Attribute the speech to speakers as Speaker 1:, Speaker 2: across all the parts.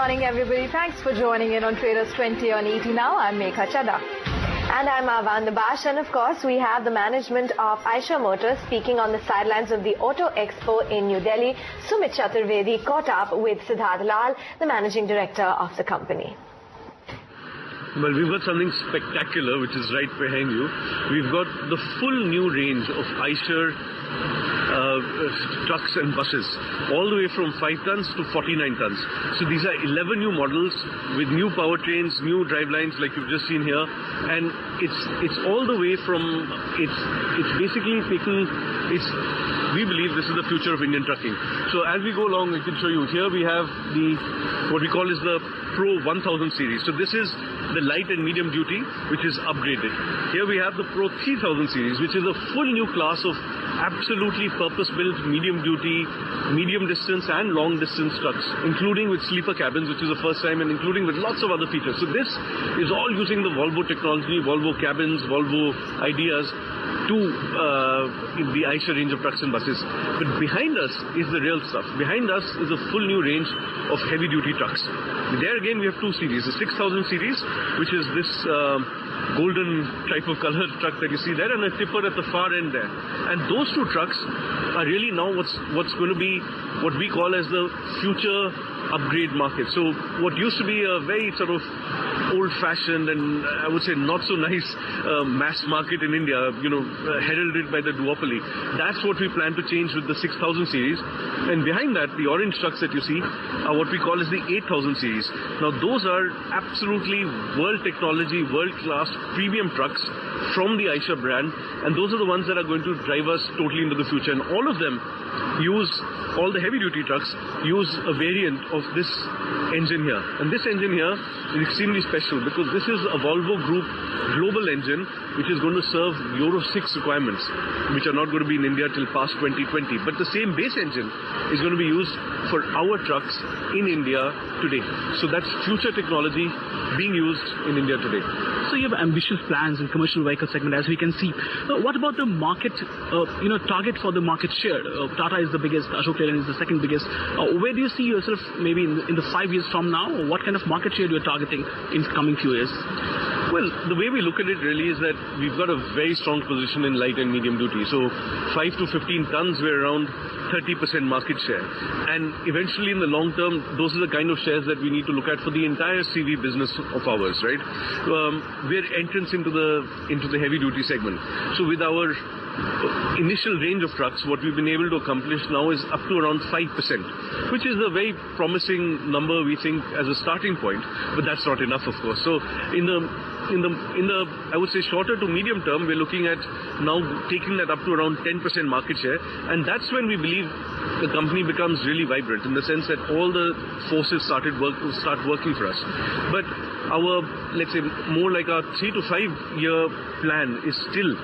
Speaker 1: morning, everybody. Thanks for joining in on Traders 20 on ET Now. I'm Megha Chadha.
Speaker 2: And I'm Avan Dabash, and of course we have the management of Eicher Motors speaking on the sidelines of the Auto Expo in New Delhi. Sumit Chaturvedi caught up with Siddharth Lal, the managing director of the company.
Speaker 3: Well, we've got something spectacular which is right behind you. We've got the full new range of Eicher trucks and buses, all the way from 5 tons to 49 tons. So these are 11 new models with new powertrains, new drivelines like you've just seen here, and it's all the way from it's basically taking we believe this is the future of Indian trucking. So as we go along, I can show you. Here we have what we call is the Pro 1000 series. So this is the light and medium duty, which is upgraded. Here we have the Pro 3000 series, which is a full new class of absolutely purpose-built medium duty, medium distance and long distance trucks, including with sleeper cabins, which is the first time, and including with lots of other features. So this is all using the Volvo technology, Volvo cabins, Volvo ideas to the Eicher range of trucks and buses. But behind us is the real stuff. Behind us is a full new range of heavy-duty trucks. There again we have 2 series. The 6000 series, which is this golden type of colored truck that you see there, and a tipper at the far end there. And those 2 trucks are really now what's going to be what we call as the future upgrade market. So what used to be a very sort of old-fashioned and I would say not so nice mass market in India, heralded by the duopoly, that's what we plan to change with the 6000 series. And behind that, the orange trucks that you see are what we call as the 8000 series. Now those are absolutely world technology, world-class premium trucks from the Eicher brand, and those are the ones that are going to drive us totally into the future. And all of them all the heavy-duty trucks use a variant of this engine here. And this engine here is extremely special because this is a Volvo Group global engine which is going to serve Euro 6 requirements, which are not going to be in India till past 2020. But the same base engine is going to be used for our trucks in India today. So that's future technology being used in India today.
Speaker 4: So you have ambitious plans in commercial vehicle segment, as we can see. What about the market, target for the market share? Tata is the biggest, Ashok Leyland is the second biggest. Where do you see yourself maybe in the 5 years from now? What kind of market share you are targeting in the coming few years?
Speaker 3: Well, the way we look at it really is that we've got a very strong position in light and medium duty. So 5 to 15 tons, we're around 30% market share. And eventually in the long term, those are the kind of shares that we need to look at for the entire CV business of ours, right? We're entrance into the heavy duty segment. So with our initial range of trucks, what we've been able to accomplish now is up to around 5%, which is a very promising number, we think, as a starting point. But that's not enough, of course. So in the I would say shorter to medium term, we're looking at now taking that up to around 10% market share, and that's when we believe the company becomes really vibrant, in the sense that all the forces start working for us. But our, let's say, more like our 3 to 5 year plan is still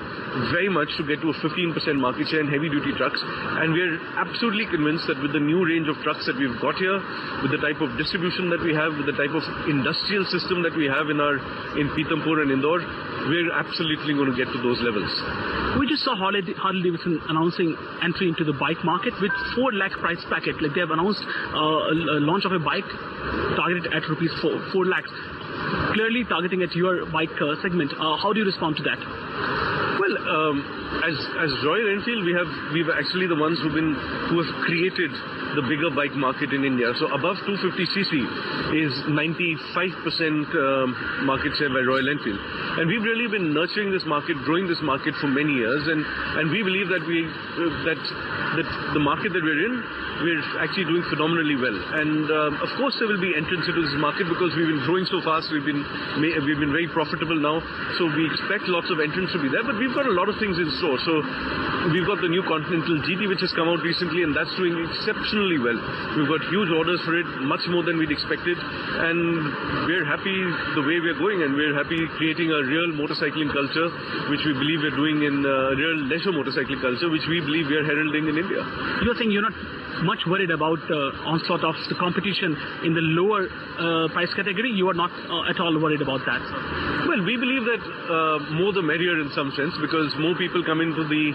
Speaker 3: very much to get to a 15% market share in heavy duty trucks, and we're absolutely convinced that with the new range of trucks that we've got here, with the type of distribution that we have, with the type of industrial system that we have in Pithampur and Indore, we're absolutely going to get to those levels.
Speaker 4: We just saw Harley-Davidson announcing entry into the bike market with 4 lakh price packet. Like they have announced a launch of a bike targeted at rupees 4 lakhs. Clearly targeting at your bike segment. How do you respond to that?
Speaker 3: Well, as Royal Enfield, we've actually the ones who have created the bigger bike market in India. So above 250cc is 95% market share by Royal Enfield, and we've really been nurturing this market, growing this market for many years, and we believe that that the market that we're in, we're actually doing phenomenally well. And of course there will be entrants into this market because we've been growing so fast. We've been very profitable now, so we expect lots of entrants to be there. But we've got a lot of things in store. So we've got the new Continental GT which has come out recently, and that's doing exceptionally well. We've got huge orders for it, much more than we'd expected, and we're happy the way we're going, and we're happy creating a real motorcycling culture, which we believe we're doing in real leisure motorcycling culture, which we believe we're heralding in India.
Speaker 4: You're saying you're not much worried about onslaught of the competition in the lower price category? You are not at all worried about that?
Speaker 3: Well, Well, we believe that more the merrier in some sense, because more people come into the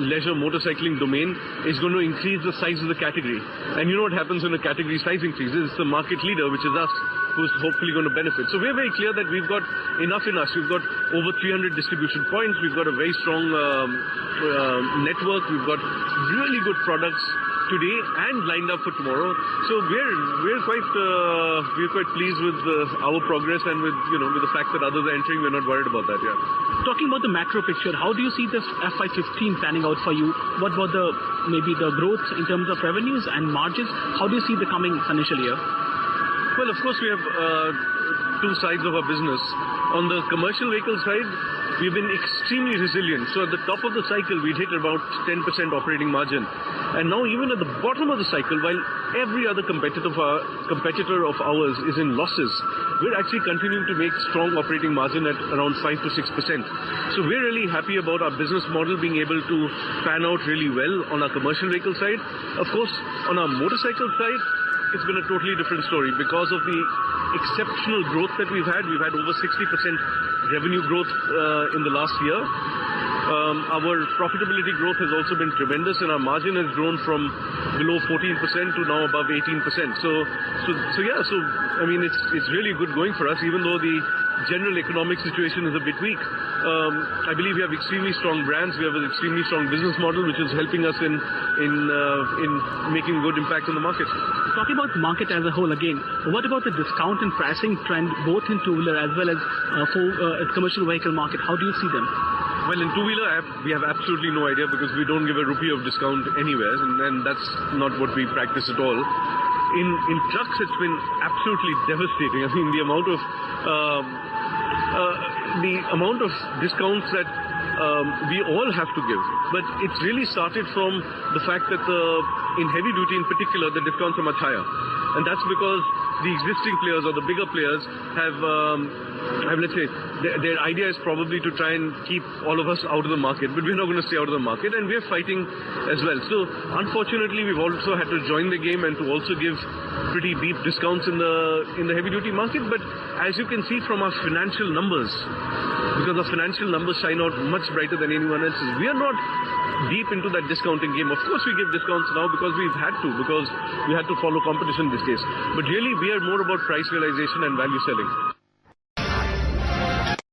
Speaker 3: leisure motorcycling domain is going to increase the size of the category. And you know what happens when a category size increases? It's the market leader, which is us, who's hopefully going to benefit. So we're very clear that we've got enough in us. We've got over 300 distribution points. We've got a very strong network. We've got really good products today and lined up for tomorrow. So we're quite pleased with our progress, and with the fact that others are entering. We're not worried about that. Yeah.
Speaker 4: Talking about the macro picture, how do you see this FY15 panning out for you? What about maybe the growth in terms of revenues and margins? How do you see the coming financial year?
Speaker 3: Well, of course, we have two sides of our business. On the commercial vehicle side, we've been extremely resilient. So at the top of the cycle, we'd hit about 10% operating margin. And now even at the bottom of the cycle, while every other competitor of ours is in losses, we're actually continuing to make strong operating margin at around 5 to 6%. So we're really happy about our business model being able to pan out really well on our commercial vehicle side. Of course, on our motorcycle side, it's been a totally different story because of the exceptional growth that we've had. We've had over 60% revenue growth in the last year. Our profitability growth has also been tremendous, and our margin has grown from below 14% to now above 18%. So I mean, it's really good going for us, even though the general economic situation is a bit weak. I believe we have extremely strong brands. We have an extremely strong business model, which is helping us in making good impact on the market.
Speaker 4: Talking about the market as a whole again, what about the discount and pricing trend both in two-wheeler as well as for commercial vehicle market? How do you see them?
Speaker 3: Well, in two-wheeler, we have absolutely no idea because we don't give a rupee of discount anywhere, and that's not what we practice at all. In trucks, it's been absolutely devastating. I mean, the amount of discounts that we all have to give. But it's really started from the fact that in heavy duty in particular, the discounts are much higher. And that's because the existing players or the bigger players have let's say, their idea is probably to try and keep all of us out of the market. But we're not going to stay out of the market, and we're fighting as well. So unfortunately, we've also had to join the game and to also give pretty deep discounts in the heavy duty market. But as you can see from our financial numbers, because our financial numbers shine out much brighter than anyone else's, we are not deep into that discounting game. Of course, we give discounts now because we've had to, because we had to follow competition these days. But really, we are more about price realization and value selling.